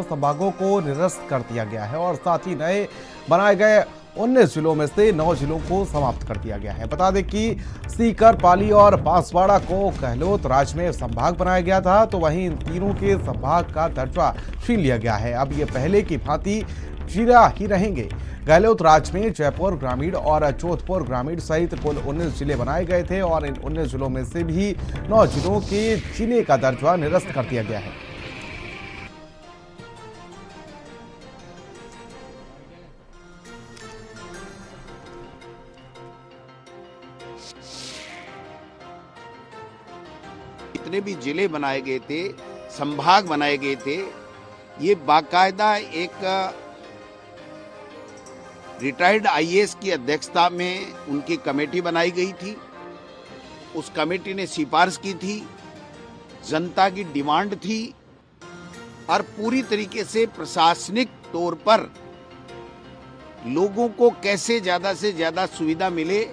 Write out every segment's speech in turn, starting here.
तीनों संभागों को निरस्त कर दिया गया है और साथ ही नए बनाए गए 19 जिलों में से 9 जिलों को समाप्त कर दिया गया है। बता दें कि सीकर, पाली और बांसवाड़ा को गहलोत राज में संभाग बनाया गया था, तो वहीं इन तीनों के संभाग का दर्जा छीन लिया गया है। अब ये पहले की भांति जिला ही रहेंगे। गहलोत राज में जयपुर ग्रामीण और जोधपुर ग्रामीण सहित कुल 19 जिले बनाए गए थे और इन 19 जिलों में से भी 9 जिलों के जिले का दर्जा निरस्त कर दिया गया है। जितने भी जिले बनाए गए थे, संभाग बनाए गए थे, ये बाकायदा एक रिटायर्ड आईएएस की अध्यक्षता में उनकी कमेटी बनाई गई थी। उस कमेटी ने सिफारिश की थी, जनता की डिमांड थी और पूरी तरीके से प्रशासनिक तौर पर लोगों को कैसे ज्यादा से ज्यादा सुविधा मिले,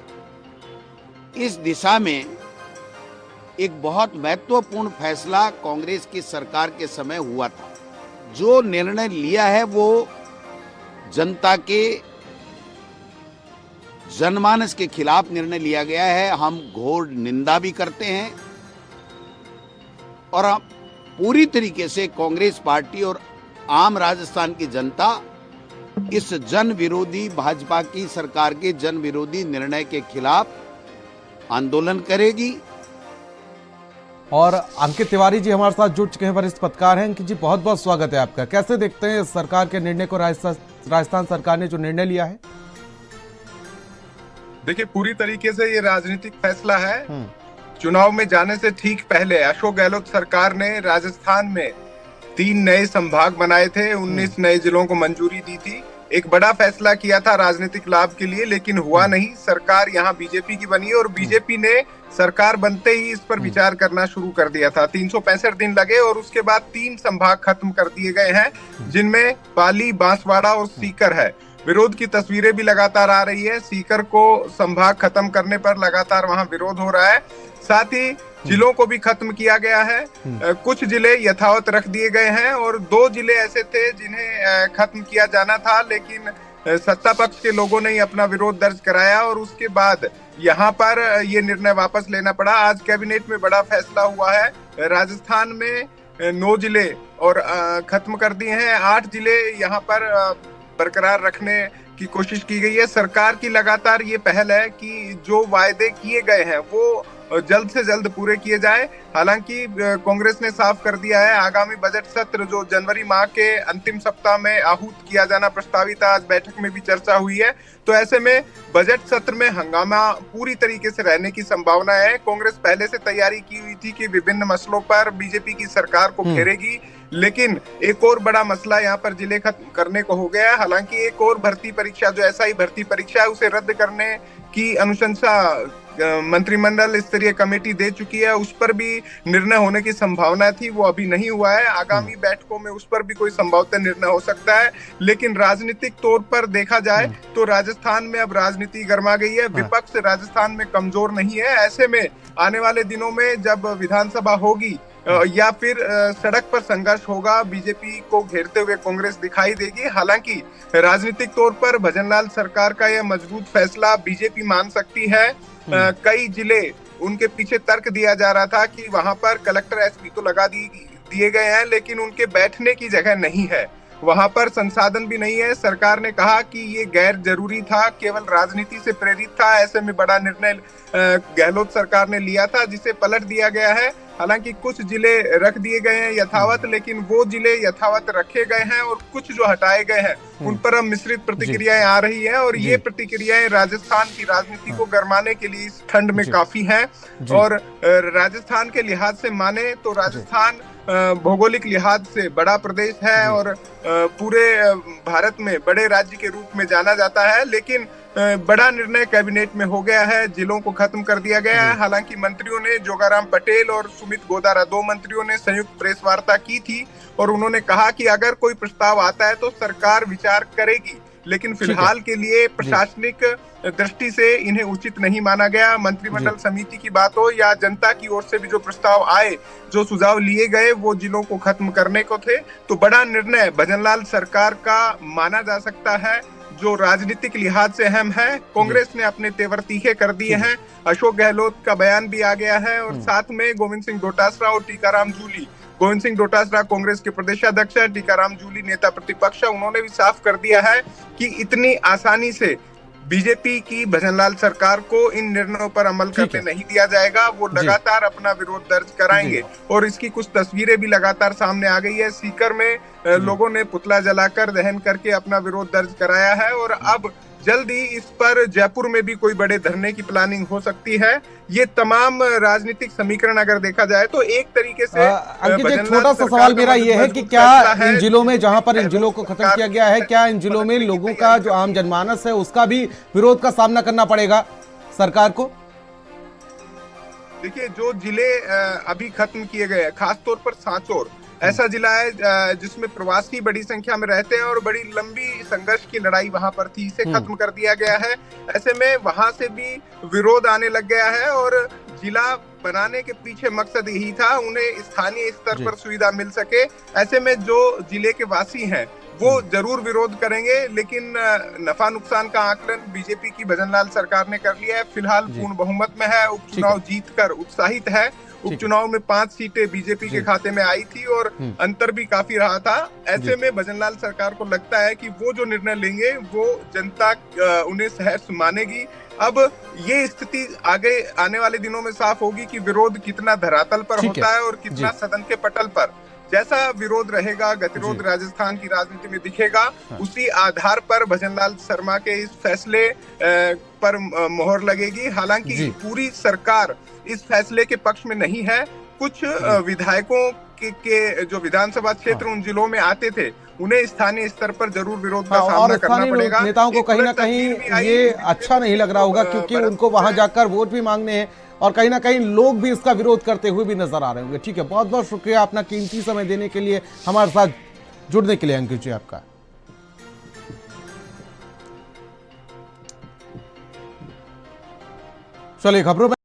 इस दिशा में एक बहुत महत्वपूर्ण फैसला कांग्रेस की सरकार के समय हुआ था। जो निर्णय लिया है वो जनता के जनमानस के खिलाफ निर्णय लिया गया है। हम घोर निंदा भी करते हैं और पूरी तरीके से कांग्रेस पार्टी और आम राजस्थान की जनता इस जन विरोधी भाजपा की सरकार के जन विरोधी निर्णय के खिलाफ आंदोलन करेगी। और अंकित तिवारी जी हमारे साथ जुड़ चुके हैं, वरिष्ठ पत्रकार हैं। अंकित जी, बहुत बहुत स्वागत है आपका। कैसे देखते हैं सरकार के निर्णय को? राजस्थान सरकार ने जो निर्णय लिया है, देखिए पूरी तरीके से ये राजनीतिक फैसला है। चुनाव में जाने से ठीक पहले अशोक गहलोत सरकार ने राजस्थान में 3 नए संभाग बनाए थे, 19 नए जिलों को मंजूरी दी थी। एक बड़ा फैसला किया था राजनीतिक लाभ के लिए, लेकिन हुआ नहीं। सरकार यहाँ बीजेपी की बनी और बीजेपी ने सरकार बनते ही इस पर विचार करना शुरू कर दिया था। 365 दिन लगे और उसके बाद 3 संभाग खत्म कर दिए गए हैं, जिनमें पाली, बांसवाड़ा और सीकर है। विरोध की तस्वीरें भी लगातार आ रही है। सीकर को संभाग खत्म करने पर लगातार वहां विरोध हो रहा है। साथ ही जिलों को भी खत्म किया गया है। कुछ जिले यथावत रख दिए गए हैं और 2 जिले ऐसे थे जिन्हें खत्म किया जाना था, लेकिन सत्ता पक्ष के लोगों ने अपना विरोध दर्ज कराया और उसके बाद यहाँ पर ये निर्णय वापस लेना पड़ा। आज कैबिनेट में बड़ा फैसला हुआ है। राजस्थान में 9 जिले और खत्म कर दिए हैं। 8 जिले यहाँ पर बरकरार रखने की कोशिश की गई है। सरकार की लगातार ये पहल है कि जो वायदे किए गए हैं वो जल्द से जल्द पूरे किए जाए। हालांकि कांग्रेस ने साफ कर दिया है, आगामी बजट सत्र जो जनवरी माह के अंतिम सप्ताह में आहूत किया जाना प्रस्तावित है, आज बैठक में भी चर्चा हुई है, तो ऐसे में बजट सत्र में हंगामा पूरी तरीके से रहने की संभावना है। कांग्रेस पहले से तैयारी की हुई थी कि विभिन्न मसलों पर बीजेपी की सरकार को घेरेगी, लेकिन एक और बड़ा मसला यहाँ पर जिले खत्म करने को हो गया है। हालांकि एक और भर्ती परीक्षा जो एसआई भर्ती परीक्षा है उसे रद्द करने की अनुशंसा मंत्रिमंडल स्तरीय कमेटी दे चुकी है। उस पर भी निर्णय होने की संभावना थी, वो अभी नहीं हुआ है। आगामी बैठकों में उस पर भी कोई संभवतः निर्णय हो सकता है, लेकिन राजनीतिक तौर पर देखा जाए तो राजस्थान में अब राजनीति गर्मा गई है। विपक्ष राजस्थान में कमजोर नहीं है। ऐसे में आने वाले दिनों में जब विधानसभा होगी या फिर सड़क पर संघर्ष होगा, बीजेपी को घेरते हुए कांग्रेस दिखाई देगी। हालांकि राजनीतिक तौर पर भजनलाल सरकार का यह मजबूत फैसला बीजेपी मान सकती है। कई जिले उनके पीछे तर्क दिया जा रहा था कि वहां पर कलेक्टर एसपी तो लगा दिए गए हैं, लेकिन उनके बैठने की जगह नहीं है, वहां पर संसाधन भी नहीं है। सरकार ने कहा कि ये गैर जरूरी था, केवल राजनीति से प्रेरित था। ऐसे में बड़ा निर्णय गहलोत सरकार ने लिया था, जिसे पलट दिया गया है। हालांकि कुछ जिले रख दिए गए हैं यथावत, लेकिन वो जिले यथावत रखे गए हैं और कुछ जो हटाए गए हैं उन पर अब मिश्रित प्रतिक्रियाएं आ रही हैं और ये प्रतिक्रियाएं राजस्थान की राजनीति को गरमाने के लिए इस ठंड में काफी हैं। और राजस्थान के लिहाज से माने तो राजस्थान भौगोलिक लिहाज से बड़ा प्रदेश है और पूरे भारत में बड़े राज्य के रूप में जाना जाता है, लेकिन बड़ा निर्णय कैबिनेट में हो गया है, जिलों को खत्म कर दिया गया है। हालांकि मंत्रियों ने, जोगाराम पटेल और सुमित गोदारा, 2 मंत्रियों ने संयुक्त प्रेस वार्ता की थी और उन्होंने कहा कि अगर कोई प्रस्ताव आता है तो सरकार विचार करेगी, लेकिन फिलहाल के लिए प्रशासनिक दृष्टि से इन्हें उचित नहीं माना गया। मंत्रिमंडल समिति की बात हो या जनता की ओर से भी जो प्रस्ताव आए, जो सुझाव लिए गए, वो जिलों को खत्म करने को थे। तो बड़ा निर्णय भजनलाल सरकार का माना जा सकता है, जो राजनीतिक लिहाज से अहम है। कांग्रेस ने अपने तेवर तीखे कर दिए हैं। अशोक गहलोत का बयान भी आ गया है और साथ में गोविंद सिंह डोटासरा और टीकाराम जूली। गोविंद सिंह डोटासरा कांग्रेस के प्रदेशाध्यक्ष है, टीकाराम जूली नेता प्रतिपक्ष है। उन्होंने भी साफ कर दिया है कि इतनी आसानी से बीजेपी की भजनलाल सरकार को इन निर्णयों पर अमल करने नहीं दिया जाएगा। वो लगातार अपना विरोध दर्ज कराएंगे और इसकी कुछ तस्वीरें भी लगातार सामने आ गई है। सीकर में लोगों ने पुतला जलाकर दहन करके अपना विरोध दर्ज कराया है और अब जल्द ही इस पर जयपुर में भी कोई बड़े धरने की प्लानिंग हो सकती है। ये तमाम राजनीतिक समीकरण अगर देखा जाए तो एक तरीके से अंकित, एक छोटा सा सवाल मेरा ये है कि क्या इन जिलों में, जहां पर इन जिलों को खत्म किया गया है, क्या इन जिलों में लोगों का जो आम जनमानस है उसका भी विरोध का सामना करना पड़ेगा सरकार को? देखिए, जो जिले अभी खत्म किए गए हैं, खासतौर पर सांचौर ऐसा जिला है जिसमें प्रवासी बड़ी संख्या में रहते हैं और बड़ी लंबी संघर्ष की लड़ाई वहां पर थी। इसे खत्म कर दिया गया है। ऐसे में वहां से भी विरोध आने लग गया है और जिला बनाने के पीछे मकसद यही था, उन्हें स्थानीय स्तर पर सुविधा मिल सके। ऐसे में जो जिले के वासी हैं वो जरूर विरोध करेंगे, लेकिन नफा नुकसान का आकलन बीजेपी की भजनलाल सरकार ने कर लिया है। फिलहाल पूर्ण बहुमत में है, उपचुनाव जीतकर उत्साहित है। उपचुनाव में 5 सीटें बीजेपी के खाते में आई थी और अंतर भी काफी रहा था। ऐसे में भजनलाल सरकार को लगता है कि वो जो निर्णय लेंगे वो जनता उन्हें सहर्ष मानेगी। अब ये स्थिति आगे आने वाले दिनों में साफ होगी कि विरोध कितना धरातल पर होता है और कितना सदन के पटल पर। जैसा विरोध रहेगा, गतिरोध राजस्थान की राजनीति में दिखेगा, उसी आधार पर भजनलाल शर्मा के इस फैसले पर मोहर लगेगी। हालांकि पूरी सरकार इस फैसले के पक्ष में नहीं है। कुछ विधायकों के जो विधानसभा क्षेत्र उन जिलों में आते थे, उन्हें स्थानीय स्तर पर जरूर विरोध का सामना करना पड़ेगा। नेताओं को कहीं ना कहीं ये अच्छा नहीं लग रहा होगा, क्योंकि उनको वहां जाकर वोट भी मांगने हैं और कहीं ना कहीं लोग भी इसका विरोध करते हुए भी नजर आ रहे होंगे। ठीक है, बहुत बहुत शुक्रिया अपना कीमती समय देने के लिए, हमारे साथ जुड़ने के लिए अंकित जी आपका। चलिए खबरों में